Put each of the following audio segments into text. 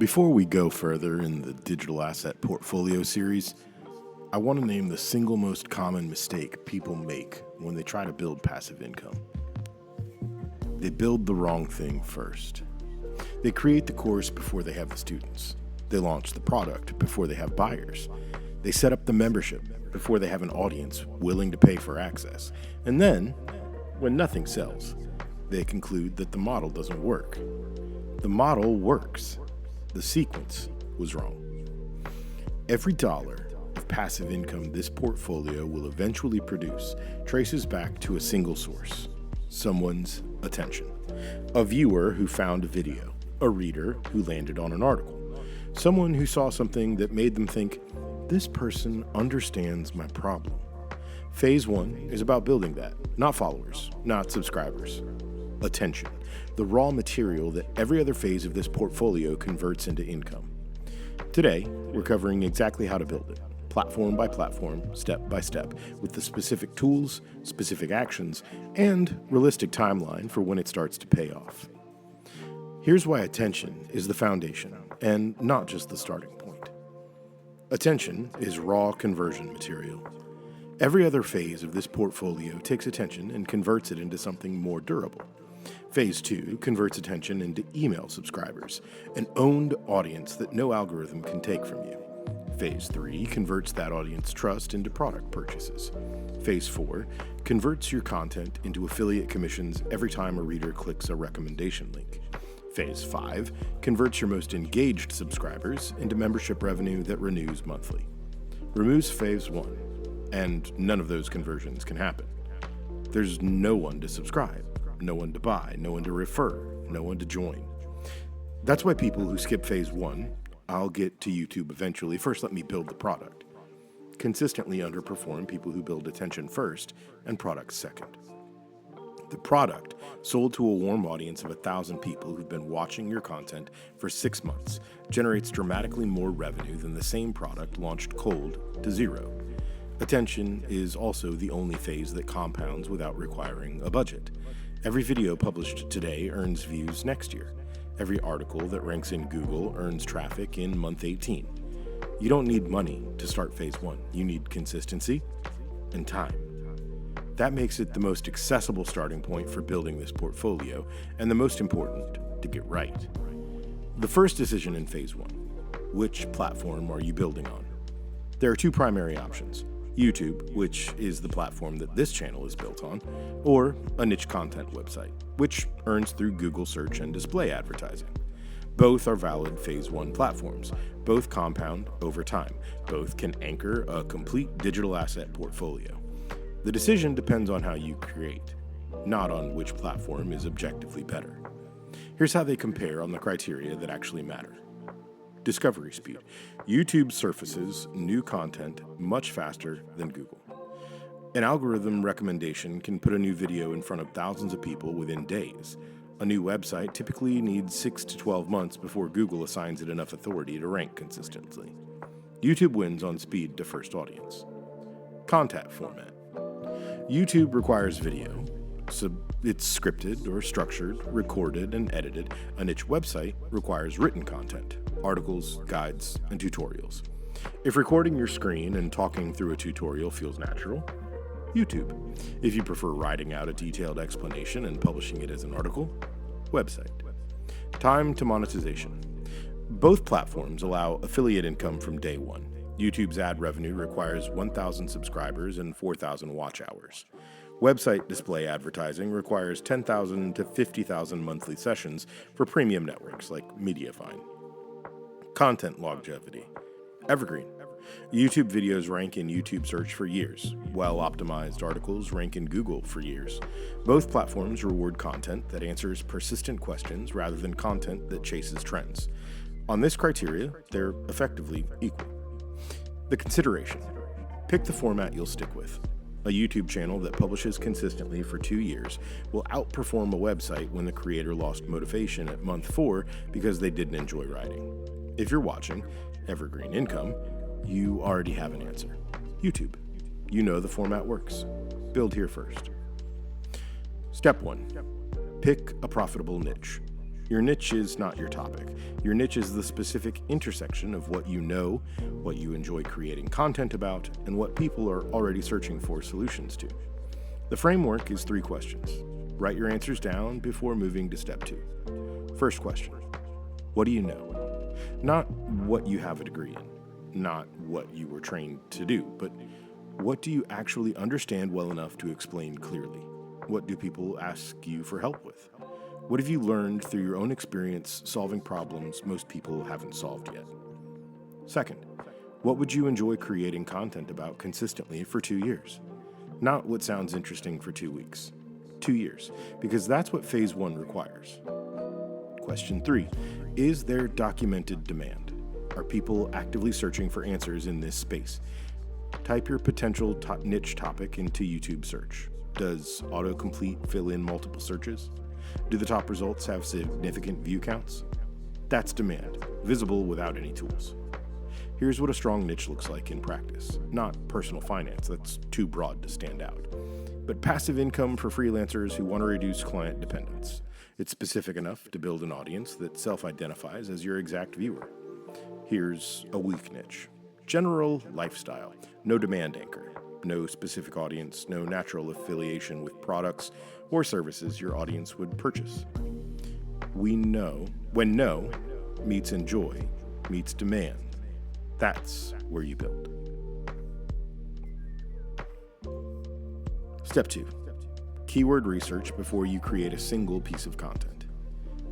Before we go further in the digital asset portfolio series, I want to name the single most common mistake people make when they try to build passive income. They build the wrong thing first. They create the course before they have the students. They launch the product before they have buyers. They set up the membership before they have an audience willing to pay for access. And then, when nothing sells, they conclude that the model doesn't work. The model works. The sequence was wrong. Every dollar of passive income this portfolio will eventually produce traces back to a single source: someone's attention. A viewer who found a video, a reader who landed on an article, someone who saw something that made them think, this person understands my problem. Phase 1 is about building that, not followers, not subscribers. Attention, the raw material that every other phase of this portfolio converts into income. Today, we're covering exactly how to build it, platform by platform, step by step, with the specific tools, specific actions, and realistic timeline for when it starts to pay off. Here's why attention is the foundation, and not just the starting point. Attention is raw conversion material. Every other phase of this portfolio takes attention and converts it into something more durable. Phase 2 converts attention into email subscribers, an owned audience that no algorithm can take from you. Phase 3 converts that audience trust into product purchases. Phase 4 converts your content into affiliate commissions every time a reader clicks a recommendation link. Phase 5 converts your most engaged subscribers into membership revenue that renews monthly. Removes Phase 1, and none of those conversions can happen. There's no one to subscribe, no one to buy, no one to refer, no one to join. That's why people who skip Phase 1, I'll get to YouTube eventually, first let me build the product, consistently underperform people who build attention first and product second. The product, sold to a warm audience of 1,000 people who've been watching your content for 6 months, generates dramatically more revenue than the same product launched cold to zero. Attention is also the only phase that compounds without requiring a budget. Every video published today earns views next year. Every article that ranks in Google earns traffic in month 18. You don't need money to start Phase 1. You need consistency and time. That makes it the most accessible starting point for building this portfolio, and the most important to get right. The first decision in Phase 1, which platform are you building on? There are two primary options: YouTube, which is the platform that this channel is built on, or a niche content website, which earns through Google search and display advertising. Both are valid Phase 1 platforms. Both compound over time. Both can anchor a complete digital asset portfolio. The decision depends on how you create, not on which platform is objectively better. Here's how they compare on the criteria that actually matter. Discovery speed. YouTube surfaces new content much faster than Google. An algorithm recommendation can put a new video in front of thousands of people within days. A new website typically needs 6 to 12 months before Google assigns it enough authority to rank consistently. YouTube wins on speed to first audience. Content format. YouTube requires video, so it's scripted or structured, recorded, and edited. A niche website requires written content, articles, guides, and tutorials. If recording your screen and talking through a tutorial feels natural, YouTube. If you prefer writing out a detailed explanation and publishing it as an article, website. Time to monetization. Both platforms allow affiliate income from day one. YouTube's ad revenue requires 1,000 subscribers and 4,000 watch hours. Website display advertising requires 10,000 to 50,000 monthly sessions for premium networks like Mediafine. Content longevity. Evergreen. YouTube videos rank in YouTube search for years. Well-optimized articles rank in Google for years. Both platforms reward content that answers persistent questions rather than content that chases trends. On this criteria, they're effectively equal. The consideration. Pick the format you'll stick with. A YouTube channel that publishes consistently for 2 years will outperform a website when the creator lost motivation at month 4 because they didn't enjoy writing. If you're watching Evergreen Income, you already have an answer. YouTube. You know the format works. Build here first. Step 1. Pick a profitable niche. Your niche is not your topic. Your niche is the specific intersection of what you know, what you enjoy creating content about, and what people are already searching for solutions to. The framework is 3 questions. Write your answers down before moving to step 2. First question, what do you know? Not what you have a degree in, not what you were trained to do, but what do you actually understand well enough to explain clearly? What do people ask you for help with? What have you learned through your own experience solving problems most people haven't solved yet? Second, what would you enjoy creating content about consistently for 2 years? Not what sounds interesting for 2 weeks. 2 years, because that's what phase 1 requires. Question 3, is there documented demand? Are people actively searching for answers in this space? Type your potential niche topic into YouTube search. Does autocomplete fill in multiple searches? Do the top results have significant view counts? That's demand, visible without any tools. Here's what a strong niche looks like in practice. Not personal finance, that's too broad to stand out. But passive income for freelancers who want to reduce client dependence. It's specific enough to build an audience that self-identifies as your exact viewer. Here's a weak niche. General lifestyle, no demand anchor, no specific audience, no natural affiliation with products or services your audience would purchase. We know when no meets enjoy meets demand, that's where you build. Step 2, keyword research before you create a single piece of content.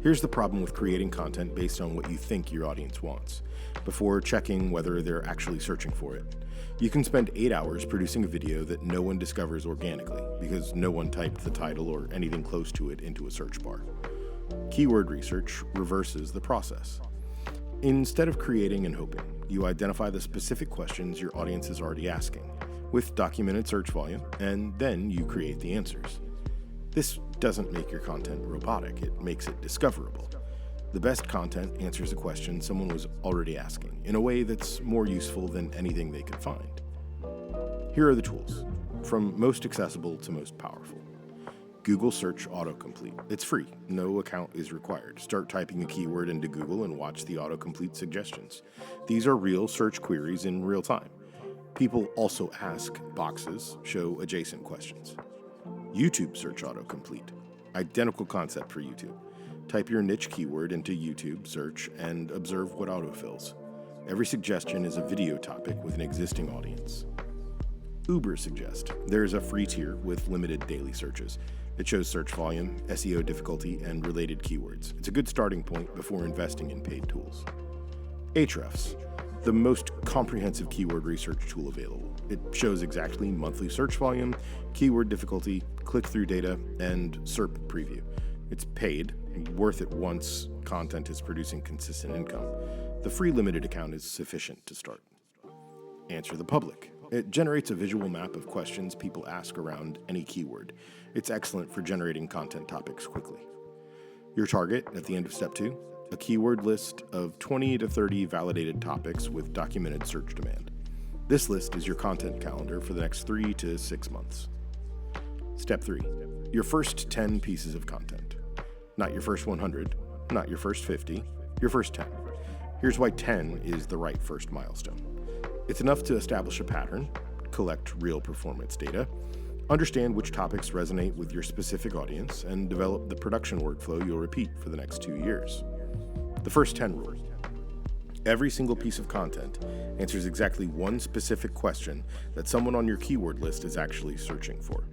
Here's the problem with creating content based on what you think your audience wants, before checking whether they're actually searching for it. You can spend 8 hours producing a video that no one discovers organically because no one typed the title or anything close to it into a search bar. Keyword research reverses the process. Instead of creating and hoping, you identify the specific questions your audience is already asking, with documented search volume, and then you create the answers. This doesn't make your content robotic, it makes it discoverable. The best content answers a question someone was already asking in a way that's more useful than anything they could find. Here are the tools, from most accessible to most powerful. Google Search Autocomplete. It's free, no account is required. Start typing a keyword into Google and watch the autocomplete suggestions. These are real search queries in real time. People also ask boxes, show adjacent questions. YouTube Search Autocomplete. Identical concept for YouTube. Type your niche keyword into YouTube search and observe what autofills. Every suggestion is a video topic with an existing audience. Uber Suggest. There's a free tier with limited daily searches. It shows search volume, SEO difficulty, and related keywords. It's a good starting point before investing in paid tools. Ahrefs. The most comprehensive keyword research tool available. It shows exactly monthly search volume, keyword difficulty, click-through data, and SERP preview. It's paid, worth it once content is producing consistent income. The free limited account is sufficient to start. Answer the Public. It generates a visual map of questions people ask around any keyword. It's excellent for generating content topics quickly. Your target at the end of step 2, a keyword list of 20 to 30 validated topics with documented search demand. This list is your content calendar for the next 3 to 6 months. Step 3, your first 10 pieces of content. Not your first 100, not your first 50, your first 10. Here's why 10 is the right first milestone. It's enough to establish a pattern, collect real performance data, understand which topics resonate with your specific audience, and develop the production workflow you'll repeat for the next 2 years. The first 10 rule. Every single piece of content answers exactly one specific question that someone on your keyword list is actually searching for.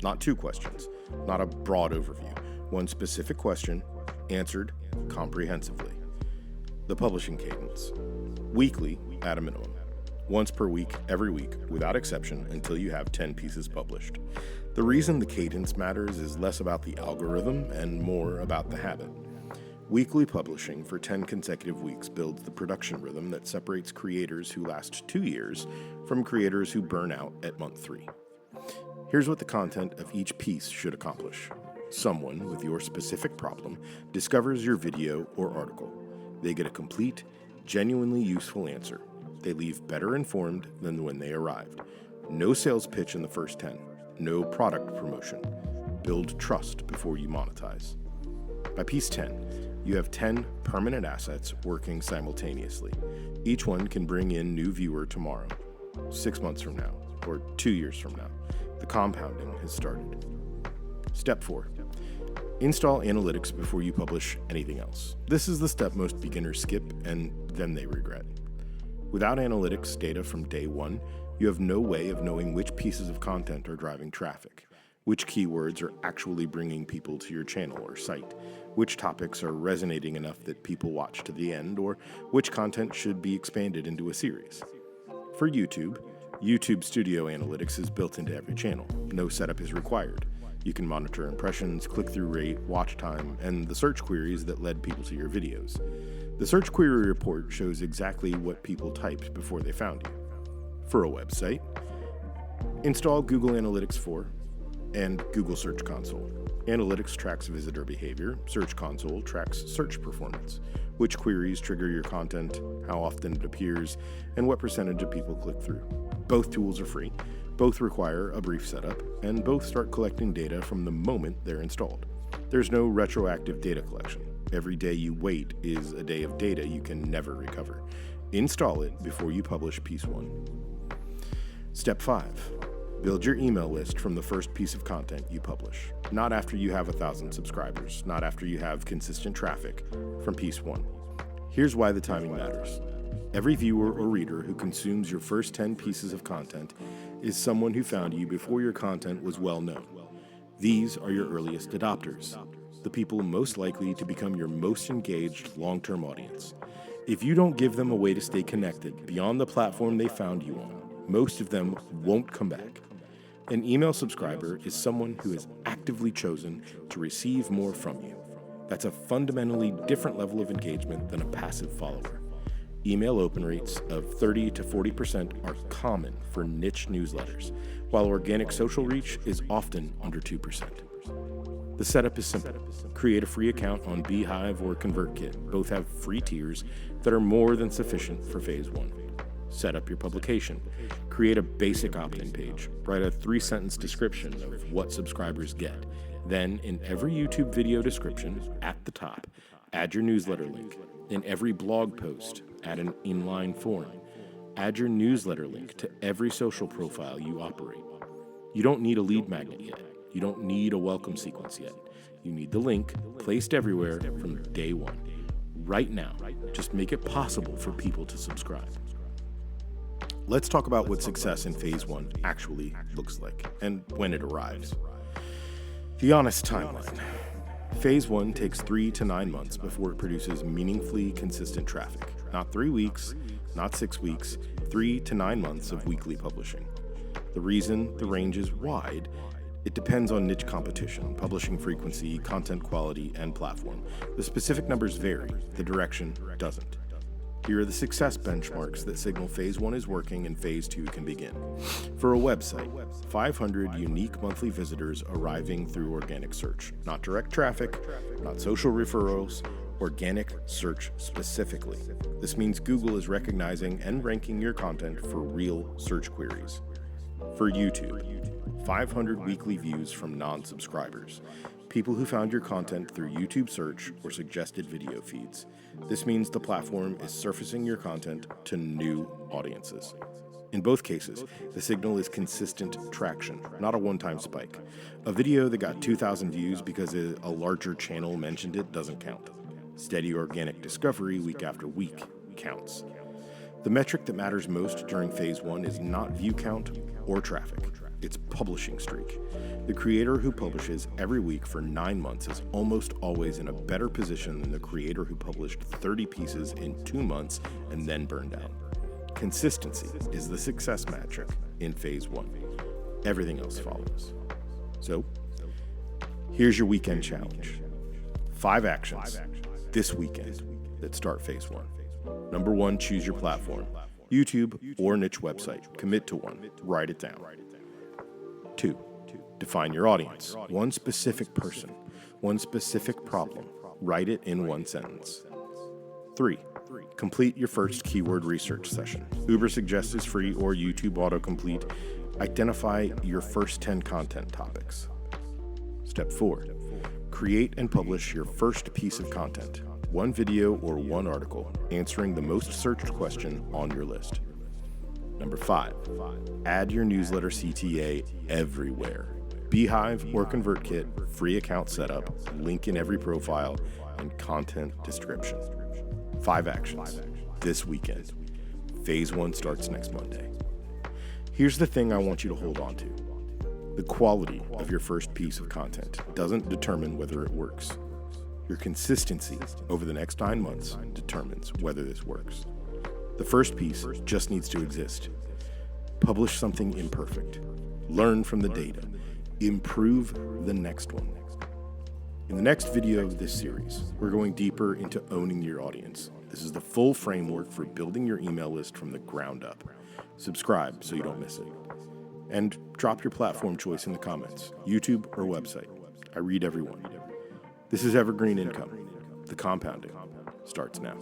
Not 2 questions, not a broad overview. One specific question, answered comprehensively. The publishing cadence. Weekly at a minimum. Once per week, every week, without exception, until you have 10 pieces published. The reason the cadence matters is less about the algorithm and more about the habit. Weekly publishing for 10 consecutive weeks builds the production rhythm that separates creators who last 2 years from creators who burn out at month 3. Here's what the content of each piece should accomplish. Someone with your specific problem discovers your video or article. They get a complete, genuinely useful answer. They leave better informed than when they arrived. No sales pitch in the first 10. No product promotion. Build trust before you monetize. By piece 10, you have 10 permanent assets working simultaneously. Each one can bring in new viewer tomorrow, 6 months from now, or 2 years from now. The compounding has started. Step 4. Install analytics before you publish anything else. This is the step most beginners skip and then they regret. Without analytics data from day one, you have no way of knowing which pieces of content are driving traffic, which keywords are actually bringing people to your channel or site, which topics are resonating enough that people watch to the end, or which content should be expanded into a series. For YouTube Studio Analytics is built into every channel. No setup is required. You can monitor impressions, click-through rate, watch time, and the search queries that led people to your videos. The search query report shows exactly what people typed before they found you. For a website, install Google Analytics 4 and Google Search Console. Analytics tracks visitor behavior. Search Console tracks search performance, which queries trigger your content, how often it appears, and what percentage of people click through. Both tools are free. Both require a brief setup, and both start collecting data from the moment they're installed. There's no retroactive data collection. Every day you wait is a day of data you can never recover. Install it before you publish piece 1. Step 5. Build your email list from the first piece of content you publish. Not after you have 1,000 subscribers, not after you have consistent traffic, from piece 1. Here's why the timing matters. Every viewer or reader who consumes your first 10 pieces of content is someone who found you before your content was well known. These are your earliest adopters, the people most likely to become your most engaged long-term audience. If you don't give them a way to stay connected beyond the platform they found you on, most of them won't come back. An email subscriber is someone who has actively chosen to receive more from you. That's a fundamentally different level of engagement than a passive follower. Email open rates of 30 to 40% are common for niche newsletters, while organic social reach is often under 2%. The setup is simple. Create a free account on Beehive or ConvertKit. Both have free tiers that are more than sufficient for phase 1. Set up your publication. Create a basic opt-in page. Write a 3-sentence description of what subscribers get. Then, in every YouTube video description, at the top, add your newsletter link. In every blog post, add an inline form. Add your newsletter link to every social profile you operate. You don't need a lead magnet yet. You don't need a welcome sequence yet. You need the link placed everywhere from day 1. Right now, just make it possible for people to subscribe. Let's talk about what success in phase 1 actually looks like and when it arrives. The honest timeline. Phase 1 takes 3 to 9 months before it produces meaningfully consistent traffic. Not 3 weeks, not 6 weeks, 3 to 9 months of weekly publishing. The reason the range is wide, it depends on niche competition, publishing frequency, content quality, and platform. The specific numbers vary, the direction doesn't. Here are the success benchmarks that signal phase 1 is working and phase 2 can begin. For a website, 500 unique monthly visitors arriving through organic search. Not direct traffic, not social referrals, organic search specifically. This means Google is recognizing and ranking your content for real search queries. For YouTube, 500 weekly views from non-subscribers. People who found your content through YouTube search or suggested video feeds. This means the platform is surfacing your content to new audiences. In both cases, the signal is consistent traction, not a one-time spike. A video that got 2,000 views because a larger channel mentioned it doesn't count. Steady organic discovery week after week counts. The metric that matters most during phase 1 is not view count or traffic. It's publishing streak. The creator who publishes every week for 9 months is almost always in a better position than the creator who published 30 pieces in 2 months and then burned out. Consistency is the success metric in phase 1. Everything else follows. So, here's your weekend challenge. 5 actions this weekend that start phase 1. Number 1, choose your platform. YouTube or niche website. Commit to one. Write it down. 2, define your audience. One specific person, one specific problem. Write it in 1 sentence. 3, complete your first keyword research session. Ubersuggest is free or YouTube autocomplete. Identify your first 10 content topics. Step 4, create and publish your first piece of content, one video or one article, answering the most searched question on your list. Number 5, add your newsletter CTA everywhere. Beehive or ConvertKit, free account setup, link in every profile, and content description. 5 actions this weekend. Phase 1 starts next Monday. Here's the thing I want you to hold on to. The quality of your first piece of content doesn't determine whether it works. Your consistency over the next 9 months determines whether this works. The first piece just needs to exist. Publish something imperfect. Learn from the data. Improve the next one. In the next video of this series, we're going deeper into owning your audience. This is the full framework for building your email list from the ground up. Subscribe so you don't miss it. And drop your platform choice in the comments, YouTube or website. I read every one. This is Evergreen Income. The compounding starts now.